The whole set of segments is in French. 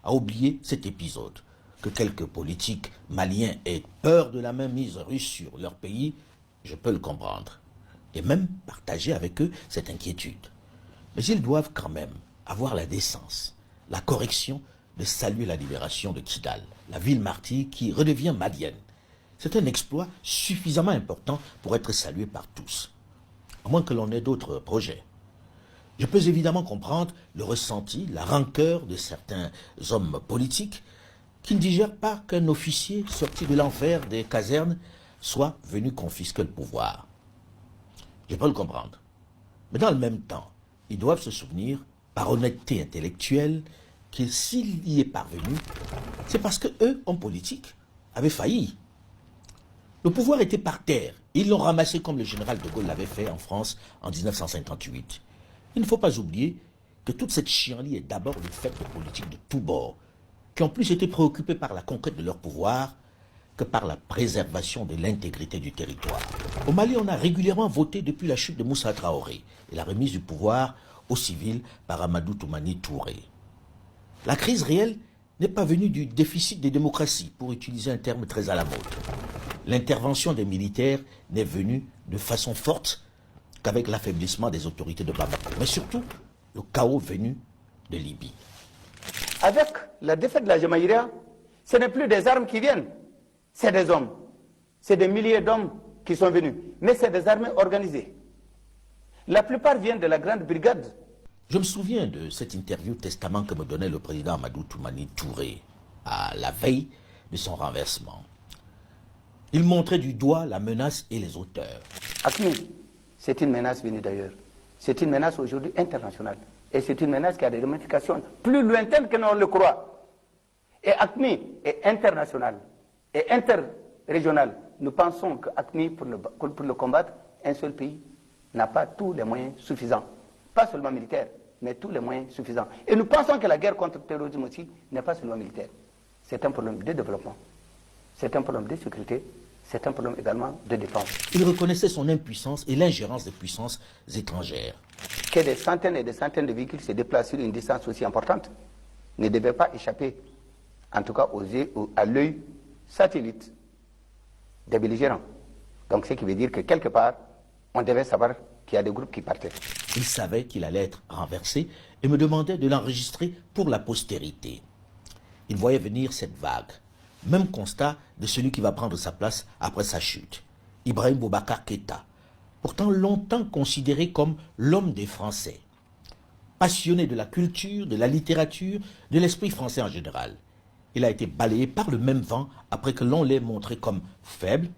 à oublier cet épisode. Que quelques politiques maliens aient peur de la mainmise russe sur leur pays, je peux le comprendre. Et même partager avec eux cette inquiétude. Mais ils doivent quand même avoir la décence, la correction de saluer la libération de Kidal, la ville martyre qui redevient malienne. C'est un exploit suffisamment important pour être salué par tous, à moins que l'on ait d'autres projets. Je peux évidemment comprendre le ressenti, la rancœur de certains hommes politiques qui ne digèrent pas qu'un officier sorti de l'enfer des casernes soit venu confisquer le pouvoir. Je peux le comprendre. Mais dans le même temps, ils doivent se souvenir, par honnêteté intellectuelle, que s'il y est parvenu, c'est parce que eux, en politique, avaient failli. Le pouvoir était par terre. Ils l'ont ramassé comme le général de Gaulle l'avait fait en France en 1958. Il ne faut pas oublier que toute cette chienlit est d'abord le fait de politiques de tous bords, qui ont plus été préoccupés par la conquête de leur pouvoir que par la préservation de l'intégrité du territoire. Au Mali, on a régulièrement voté depuis la chute de Moussa Traoré et la remise du pouvoir aux civils par Amadou Toumani Touré. La crise réelle n'est pas venue du déficit des démocraties, pour utiliser un terme très à la mode. L'intervention des militaires n'est venue de façon forte qu'avec l'affaiblissement des autorités de Bamako, mais surtout le chaos venu de Libye. Avec la défaite de la Jamaïria, ce n'est plus des armes qui viennent, c'est des hommes. C'est des milliers d'hommes qui sont venus, mais c'est des armées organisées. La plupart viennent de la grande brigade. Je me souviens de cette interview testament que me donnait le président Amadou Toumani Touré à la veille de son renversement. Il montrait du doigt la menace et les auteurs. AQMI, c'est une menace venue d'ailleurs. C'est une menace aujourd'hui internationale. Et c'est une menace qui a des ramifications plus lointaines que l'on le croit. Et AQMI est international et interrégional. Nous pensons que AQMI, pour le combattre, un seul pays n'a pas tous les moyens suffisants. Pas seulement militaires, mais tous les moyens suffisants. Et nous pensons que la guerre contre le terrorisme aussi n'est pas seulement militaire. C'est un problème de développement. C'est un problème de sécurité. C'est un problème également de défense. Il reconnaissait son impuissance et l'ingérence des puissances étrangères. Que des centaines et des centaines de véhicules se déplacent sur une distance aussi importante ne devaient pas échapper, en tout cas à l'œil satellite des belligérants. Donc ce qui veut dire que quelque part, on devait savoir qu'il y a des groupes qui partaient. Il savait qu'il allait être renversé et me demandait de l'enregistrer pour la postérité. Il voyait venir cette vague. Même constat de celui qui va prendre sa place après sa chute. Ibrahim Boubacar Keïta, pourtant longtemps considéré comme l'homme des Français. Passionné de la culture, de la littérature, de l'esprit français en général. Il a été balayé par le même vent après que l'on l'ait montré comme faible,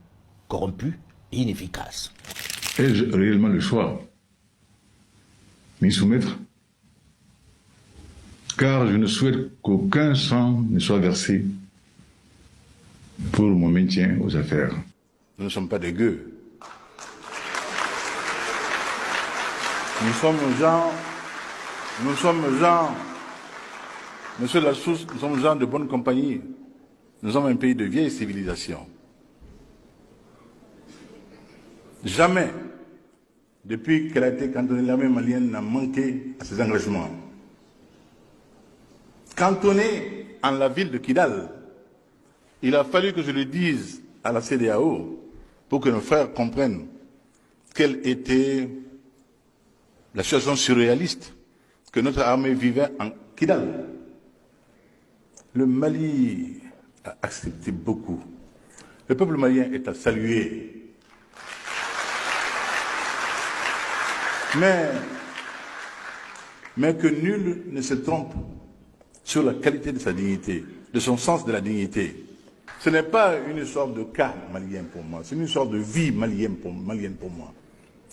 corrompu et inefficace. Ai-je réellement le choix? M'y soumettre? Car je ne souhaite qu'aucun sang ne soit versé pour mon maintien aux affaires. Nous ne sommes pas des gueux. Nous sommes gens, monsieur Lassous, nous sommes gens de bonne compagnie. Nous sommes un pays de vieille civilisation. Jamais, depuis qu'elle a été cantonnée, l'armée malienne n'a manqué à ses engagements. Cantonnée en la ville de Kidal, il a fallu que je le dise à la CEDEAO pour que nos frères comprennent quelle était la situation surréaliste que notre armée vivait en Kidal. Le Mali a accepté beaucoup. Le peuple malien est à saluer. Mais que nul ne se trompe sur la qualité de sa dignité, de son sens de la dignité. Ce n'est pas une histoire de cas malien pour moi, c'est une histoire de vie malienne pour moi.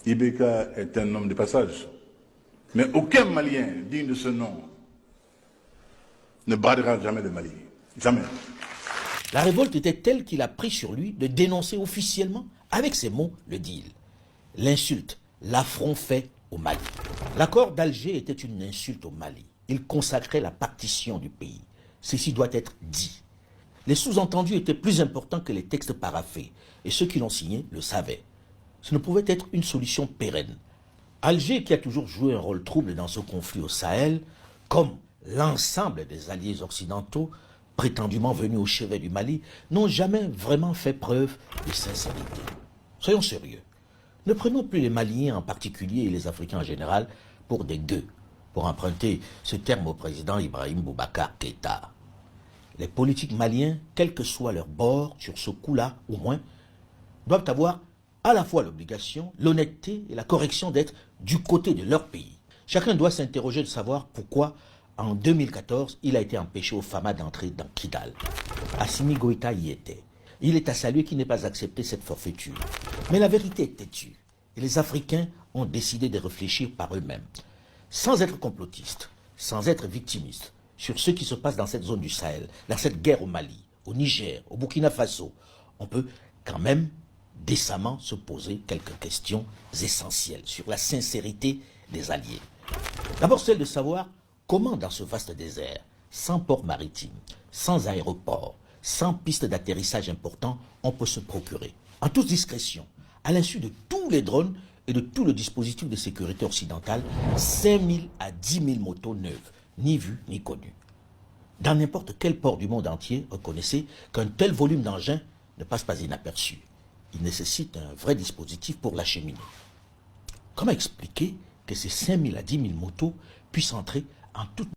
Ibeka est un homme de passage. Mais aucun Malien digne de ce nom ne bradera jamais le Mali. Jamais. La révolte était telle qu'il a pris sur lui de dénoncer officiellement, avec ces mots, le deal. L'insulte, l'affront fait au Mali. L'accord d'Alger était une insulte au Mali. Il consacrait la partition du pays. Ceci doit être dit. Les sous-entendus étaient plus importants que les textes paraphés, et ceux qui l'ont signé le savaient. Ce ne pouvait être une solution pérenne. Alger, qui a toujours joué un rôle trouble dans ce conflit au Sahel, comme l'ensemble des alliés occidentaux, prétendument venus au chevet du Mali, n'ont jamais vraiment fait preuve de sincérité. Soyons sérieux. Ne prenons plus les Maliens en particulier et les Africains en général pour des gueux, pour emprunter ce terme au président Ibrahim Boubacar Keïta. Les politiques maliens, quel que soit leur bord sur ce coup-là, au moins, doivent avoir à la fois l'obligation, l'honnêteté et la correction d'être du côté de leur pays. Chacun doit s'interroger de savoir pourquoi, en 2014, il a été empêché au Fama d'entrer dans Kidal. Assimi Goïta y était. Il est à saluer qu'il n'ait pas accepté cette forfaiture. Mais la vérité est têtue. Et les Africains ont décidé de réfléchir par eux-mêmes. Sans être complotistes, sans être victimistes, sur ce qui se passe dans cette zone du Sahel, dans cette guerre au Mali, au Niger, au Burkina Faso, on peut quand même décemment se poser quelques questions essentielles sur la sincérité des alliés. D'abord celle de savoir comment dans ce vaste désert, sans port maritime, sans aéroport, sans piste d'atterrissage important, on peut se procurer, en toute discrétion, à l'insu de tous les drones et de tout le dispositif de sécurité occidentale, 5 000 à 10 000 motos neuves, ni vues ni connues. Dans n'importe quel port du monde entier, reconnaissez qu'un tel volume d'engins ne passe pas inaperçu. Il nécessite un vrai dispositif pour l'acheminer. Comment expliquer que ces 5 000 à 10 000 motos puissent entrer en toute